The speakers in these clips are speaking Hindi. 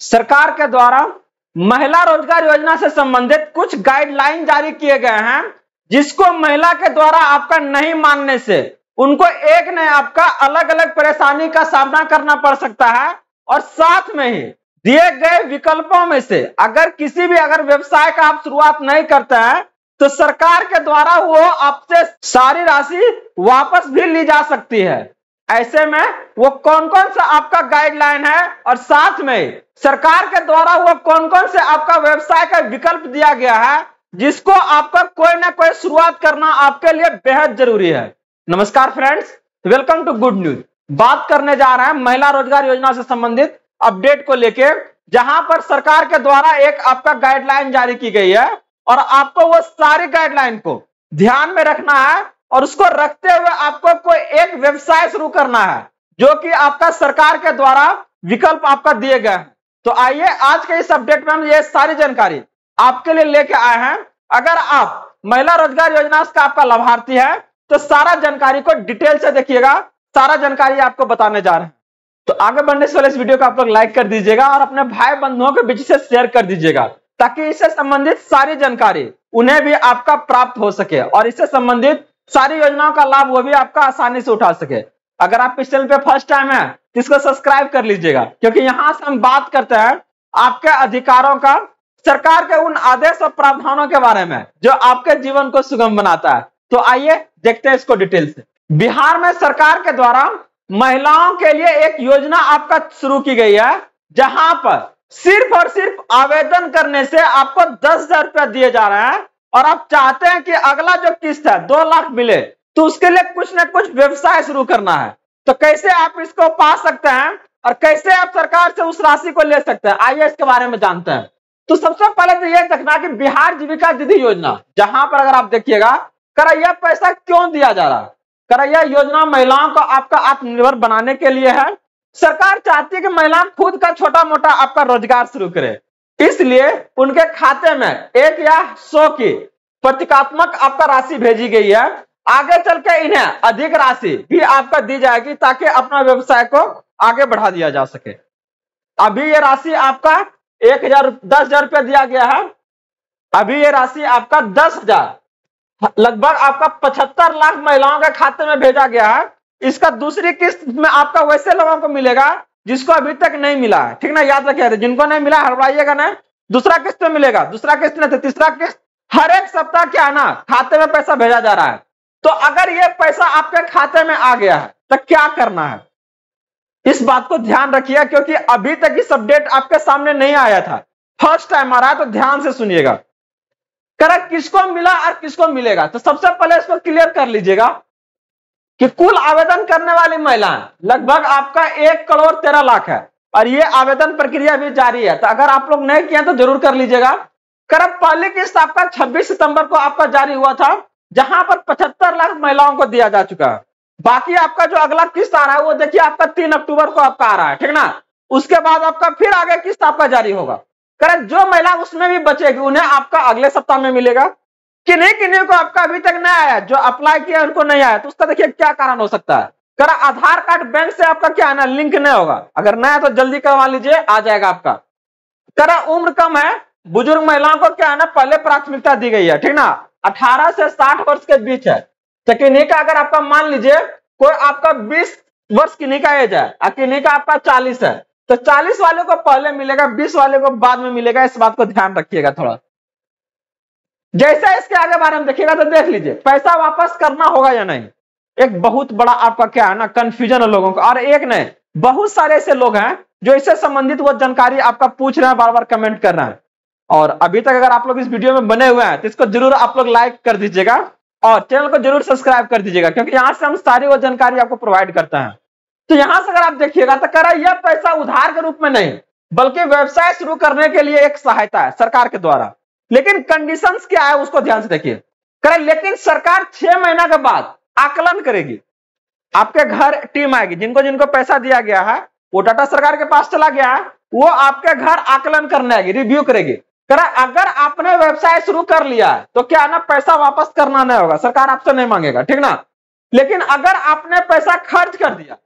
सरकार के द्वारा महिला रोजगार योजना से संबंधित कुछ गाइडलाइन जारी किए गए हैं, जिसको महिला के द्वारा आपका नहीं मानने से उनको एक ने आपका अलग अलग परेशानी का सामना करना पड़ सकता है। और साथ में ही दिए गए विकल्पों में से अगर किसी भी व्यवसाय का आप शुरुआत नहीं करते हैं तो सरकार के द्वारा वो आपसे सारी राशि वापस भी ली जा सकती है। ऐसे में वो कौन कौन सा आपका गाइडलाइन है और साथ में सरकार के द्वारा वो कौन कौन से आपका व्यवसाय का विकल्प दिया गया है, जिसको आपका कोई ना कोई शुरुआत करना आपके लिए बेहद जरूरी है। नमस्कार friends, welcome to good news. बात करने जा रहे हैं महिला रोजगार योजना से संबंधित अपडेट को लेके, जहां पर सरकार के द्वारा एक आपका गाइडलाइन जारी की गई है और आपको वो सारी गाइडलाइन को ध्यान में रखना है और उसको रखते हुए आपको कोई एक व्यवसाय शुरू करना है, जो कि आपका सरकार के द्वारा विकल्प आपका दिए गए हैं। तो आइए आज के इस अपडेट में हम ये सारी जानकारी आपके लिए लेके आए हैं। अगर आप महिला रोजगार योजना का आपका लाभार्थी है तो सारा जानकारी को डिटेल से देखिएगा, सारा जानकारी आपको बताने जा रहे हैं। तो आगे बढ़ने से पहले इस वीडियो को आप लोग लाइक कर दीजिएगा और अपने भाई बंधुओं के बीच से शेयर कर दीजिएगा, ताकि इससे संबंधित सारी जानकारी उन्हें भी आपका प्राप्त हो सके और इससे संबंधित सारी योजनाओं का लाभ वो भी आपका आसानी से उठा सके। अगर आप इस चैनल पे फर्स्ट टाइम है तो इसको सब्सक्राइब कर लीजिएगा, क्योंकि यहां से हम बात करते हैं आपके अधिकारों का, सरकार के उन आदेश और प्रावधानों के बारे में जो आपके जीवन को सुगम बनाता है। तो आइए देखते हैं इसको डिटेल से। बिहार में सरकार के द्वारा महिलाओं के लिए एक योजना आपका शुरू की गई है, जहां पर सिर्फ और सिर्फ आवेदन करने से आपको 10,000 रुपया दिए जा रहे हैं और आप चाहते हैं कि अगला जो किस्त है 2 लाख मिले, तो उसके लिए कुछ न कुछ व्यवसाय शुरू करना है। तो कैसे आप इसको पा सकते हैं और कैसे आप सरकार से उस राशि को ले सकते हैं, आइए इसके बारे में जानते हैं। तो सबसे पहले तो यह देखना कि बिहार जीविका दीदी योजना, जहां पर अगर आप देखिएगा यह पैसा क्यों दिया जा रहा है, यह योजना महिलाओं को आपका आत्मनिर्भर बनाने के लिए है। सरकार चाहती है कि महिला खुद का छोटा मोटा आपका रोजगार शुरू करे, इसलिए उनके खाते में 1 या 100 की प्रतीकात्मक आपका राशि भेजी गई है। आगे चल के इन्हें अधिक राशि भी आपका दी जाएगी, ताकि अपना व्यवसाय को आगे बढ़ा दिया जा सके। अभी ये राशि आपका 10,000 रुपया दिया गया है। अभी ये राशि आपका 10,000 लगभग आपका 75 लाख महिलाओं के खाते में भेजा गया है। इसका दूसरी किस्त में आपका वैसे लोगों को मिलेगा जिसको अभी तक नहीं मिला है, ठीक ना, याद रखिए। जिनको नहीं मिला हड़बड़ाइएगा नहीं, दूसरा किस्त में मिलेगा, दूसरा किस्त नहीं तो तीसरा किस्त। हर एक सप्ताह क्या है ना, खाते में पैसा भेजा जा रहा है। तो अगर ये पैसा आपके खाते में आ गया है तो क्या करना है, इस बात को ध्यान रखिए, क्योंकि अभी तक इस अपडेट आपके सामने नहीं आया था, फर्स्ट टाइम आ रहा है। तो ध्यान से सुनिएगा किसको मिला और किसको मिलेगा। तो सबसे पहले इसको क्लियर कर लीजिएगा कि कुल आवेदन करने वाली महिलाएं लगभग आपका 1 करोड़ 13 लाख है और ये आवेदन प्रक्रिया भी जारी है। तो अगर आप लोग नहीं किए तो जरूर कर लीजिएगा। पहली किस्त आपका 26 सितंबर को आपका जारी हुआ था, जहां पर 75 लाख महिलाओं को दिया जा चुका है। बाकी आपका जो अगला किस्त आ रहा है वो देखिए आपका 3 अक्टूबर को आपका आ रहा है, ठीक ना। उसके बाद आपका फिर आगे किस्त आपका जारी होगा। जो महिला उसमें भी बचेगी उन्हें आपका अगले सप्ताह में मिलेगा। किन्हीं किन्हीं को आपका अभी तक नहीं आया, जो अप्लाई किया उनको नहीं आया, तो उसका देखिए क्या कारण हो सकता है। आधार कार्ड बैंक से आपका क्या है ना, लिंक नहीं होगा। अगर नहीं है तो जल्दी करवा लीजिए, आ जाएगा आपका। उम्र कम है, बुजुर्ग महिलाओं को क्या है ना पहले प्राथमिकता दी गई है, ठीक ना। 18 से 60 वर्ष के बीच है। तो किन्हीं का अगर आपका मान लीजिए कोई आपका 20 वर्ष किन्हीं का एज है और किन्हीं का आपका 40 है, तो 40 वाले को पहले मिलेगा, 20 वाले को बाद में मिलेगा। इस बात को ध्यान रखिएगा थोड़ा। जैसे इसके आगे बारे में देखिएगा तो देख लीजिए पैसा वापस करना होगा या नहीं। एक बहुत बड़ा आपका क्या है ना कंफ्यूजन है लोगों को, और एक नहीं बहुत सारे ऐसे लोग हैं जो इससे संबंधित वो जानकारी आपका पूछ रहे हैं, बार बार कमेंट कर रहे हैं। और अभी तक अगर आप लोग इस वीडियो में बने हुए हैं तो इसको जरूर आप लोग लाइक कर दीजिएगा और चैनल को जरूर सब्सक्राइब कर दीजिएगा, क्योंकि यहां से हम सारी वो जानकारी आपको प्रोवाइड करते हैं। तो यहां से अगर आप देखिएगा तो यह पैसा उधार के रूप में नहीं, बल्कि व्यवसाय शुरू करने के लिए एक सहायता है सरकार के द्वारा। लेकिन कंडीशंस क्या है उसको ध्यान से देखिए। लेकिन सरकार 6 महीना के बाद आकलन करेगी, आपके घर टीम आएगी, जिनको जिनको पैसा दिया गया है वो डाटा सरकार के पास चला गया है, वो आपके घर आकलन करने आएगी, रिव्यू करेगी। अगर आपने व्यवसाय शुरू कर लिया है तो क्या ना पैसा वापस करना नहीं होगा, सरकार आपसे नहीं मांगेगा, ठीक ना। लेकिन अगर आपने पैसा खर्च कर दिया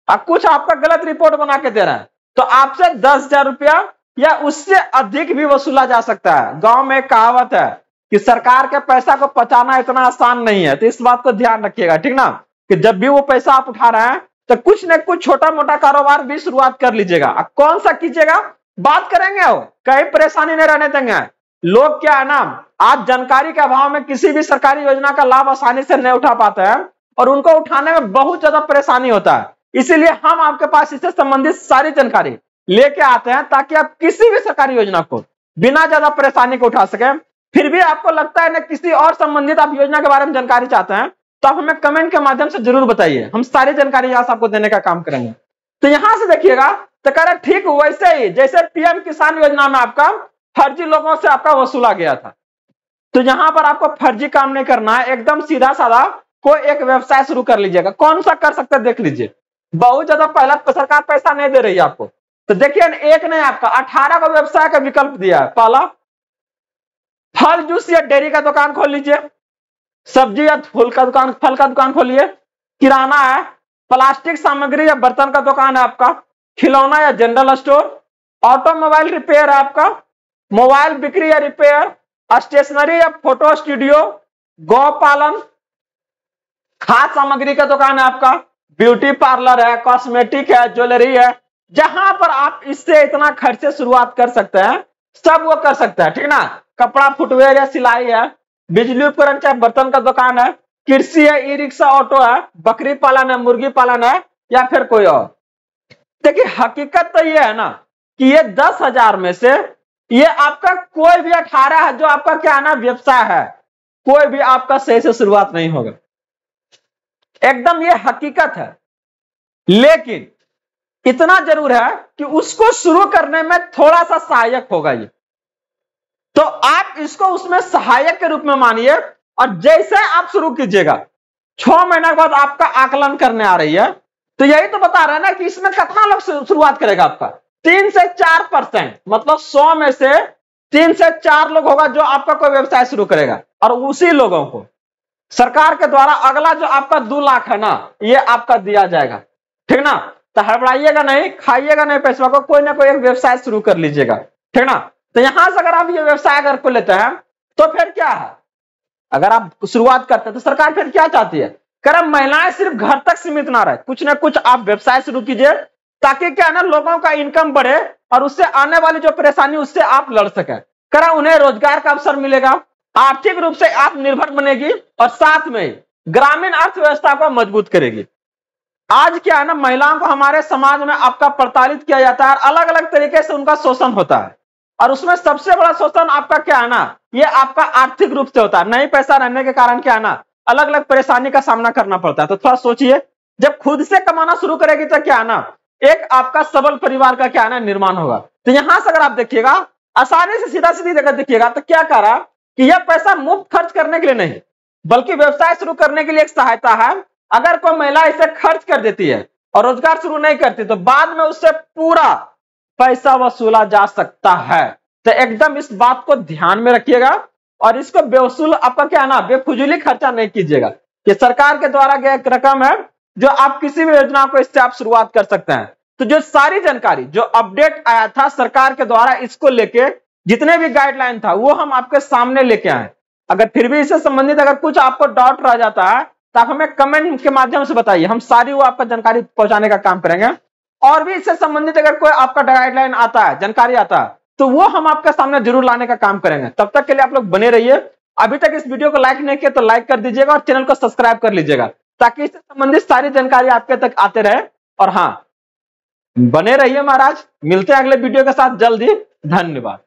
और कुछ आपका गलत रिपोर्ट बना के दे रहा है तो आपसे 10,000 रुपया या उससे अधिक भी वसूला जा सकता है। गांव में एक कहावत है कि सरकार के पैसा को पचाना इतना आसान नहीं है, तो इस बात को ध्यान रखिएगा, ठीक ना, कि जब भी वो पैसा आप उठा रहे हैं तो कुछ न कुछ छोटा मोटा कारोबार भी शुरुआत कर लीजिएगा। कौन सा कीजिएगा, बात करेंगे, हो कहीं परेशानी नहीं रहने देंगे। लोग क्या है ना, आज जानकारी के अभाव में किसी भी सरकारी योजना का लाभ आसानी से नहीं उठा पाते हैं और उनको उठाने में बहुत ज्यादा परेशानी होता है। इसीलिए हम आपके पास इससे संबंधित सारी जानकारी लेके आते हैं ताकि आप किसी भी सरकारी योजना को बिना ज्यादा परेशानी को उठा सके। फिर भी आपको लगता है ना किसी और संबंधित आप योजना के बारे में जानकारी चाहते हैं तो आप हमें कमेंट के माध्यम से जरूर बताइए, हम सारी जानकारी यहाँ से आपको देने का काम करेंगे। तो यहां से देखिएगा तो कह रहे ठीक वैसे ही जैसे पीएम किसान योजना में आपका फर्जी लोगों से आपका वसूला गया था, तो यहां पर आपको फर्जी काम नहीं करना है, एकदम सीधा साधा कोई एक व्यवसाय शुरू कर लीजिएगा। कौन सा कर सकते हैं देख लीजिए, बहुत ज्यादा पहला सरकार पैसा नहीं दे रही है आपको, तो देखिए एक नहीं आपका 18 का व्यवसाय का विकल्प दिया है। पहला, फल जूस या डेयरी का दुकान खोल लीजिए, सब्जी या फूल का दुकान, फल का दुकान खोलिए, किराना है, प्लास्टिक सामग्री या बर्तन का दुकान है आपका, खिलौना या जनरल स्टोर, ऑटोमोबाइल रिपेयर है आपका, मोबाइल बिक्री या रिपेयर, स्टेशनरी या फोटो स्टूडियो, गौ पालन, खाद्य सामग्री का दुकान है आपका, ब्यूटी पार्लर है, कॉस्मेटिक है, ज्वेलरी है। जहां पर आप इससे इतना खर्च से शुरुआत कर सकते हैं सब वो कर सकते हैं, ठीक ना। कपड़ा, फुटवेयर या सिलाई है, बिजली उपकरण चाहे बर्तन का दुकान है, कृषि है, ई रिक्शा, ऑटो है, बकरी पालन है, मुर्गी पालन है या फिर कोई और। देखिए हकीकत तो ये है ना कि ये 10,000 में से ये आपका कोई भी 18 है जो आपका क्या है ना व्यवसाय है, कोई भी आपका सही से शुरुआत नहीं होगा, एकदम ये हकीकत है। लेकिन इतना जरूर है कि उसको शुरू करने में थोड़ा सा सहायक होगा ये, तो आप इसको उसमें सहायक के रूप में मानिए और जैसे आप शुरू कीजिएगा 6 महीने के बाद आपका आकलन करने आ रही है, तो यही तो बता रहे हैं ना कि इसमें कितना लोग शुरुआत करेगा आपका 3 से 4%, मतलब 100 में से 3 से 4 लोग होगा जो आपका कोई व्यवसाय शुरू करेगा और उसी लोगों को सरकार के द्वारा अगला जो आपका 2 लाख है ना ये आपका दिया जाएगा, ठीक ना। तो हड़बड़ाइएगा नहीं, खाइएगा नहीं पैसा को, कोई ना कोई एक व्यवसाय शुरू कर लीजिएगा, ठीक ना। तो यहां से अगर आप ये व्यवसाय अगर को लेते हैं तो फिर क्या है, अगर आप शुरुआत करते हैं तो सरकार फिर क्या चाहती है, कर महिलाएं सिर्फ घर तक सीमित ना रहे, कुछ ना कुछ आप व्यवसाय शुरू कीजिए ताकि क्या ना लोगों का इनकम बढ़े और उससे आने वाली जो परेशानी उससे आप लड़ सके, कर उन्हें रोजगार का अवसर मिलेगा, आर्थिक रूप से आत्मनिर्भर बनेगी और साथ में ग्रामीण अर्थव्यवस्था को मजबूत करेगी। आज क्या है ना महिलाओं को हमारे समाज में आपका प्रताड़ित किया जाता है, अलग अलग तरीके से उनका शोषण होता है और उसमें सबसे बड़ा शोषण आपका क्या है ना ये आपका आर्थिक रूप से होता है। नहीं पैसा रहने के कारण क्या है ना अलग अलग परेशानी का सामना करना पड़ता है। तो थोड़ा सोचिए, जब खुद से कमाना शुरू करेगी तो क्या है ना एक आपका सबल परिवार का क्या है ना निर्माण होगा। तो यहां से अगर आप देखिएगा आसानी से सीधा सीधी जगह देखिएगा तो क्या कह रहा कि यह पैसा मुफ्त खर्च करने के लिए नहीं बल्कि व्यवसाय शुरू करने के लिए एक सहायता है। अगर कोई महिला इसे खर्च कर देती है और रोजगार शुरू नहीं करती तो बाद में उससे पूरा पैसा वसूला जा सकता है। तो एकदम इस बात को ध्यान में रखिएगा और इसको बेवसूल आपका क्या है ना बेफुजूली खर्चा नहीं कीजिएगा। ये सरकार के द्वारा गया एक रकम है जो आप किसी भी योजना को इससे आप शुरुआत कर सकते हैं। तो जो सारी जानकारी जो अपडेट आया था सरकार के द्वारा इसको लेके जितने भी गाइडलाइन था वो हम आपके सामने लेके आए। अगर फिर भी इससे संबंधित अगर कुछ आपको डाउट रह जाता है तो आप हमें कमेंट के माध्यम से बताइए, हम सारी वो आपको जानकारी पहुंचाने का काम करेंगे। और भी इससे संबंधित अगर कोई आपका गाइडलाइन आता है जानकारी आता है तो वो हम आपके सामने जरूर लाने का काम करेंगे। तब तक के लिए आप लोग बने रहिए। अभी तक इस वीडियो को लाइक नहीं किया तो लाइक कर दीजिएगा और चैनल को सब्सक्राइब कर लीजिएगा ताकि इससे संबंधित सारी जानकारी आपके तक आते रहे। और हाँ बने रहिए महाराज, मिलते हैं अगले वीडियो के साथ जल्द ही। धन्यवाद।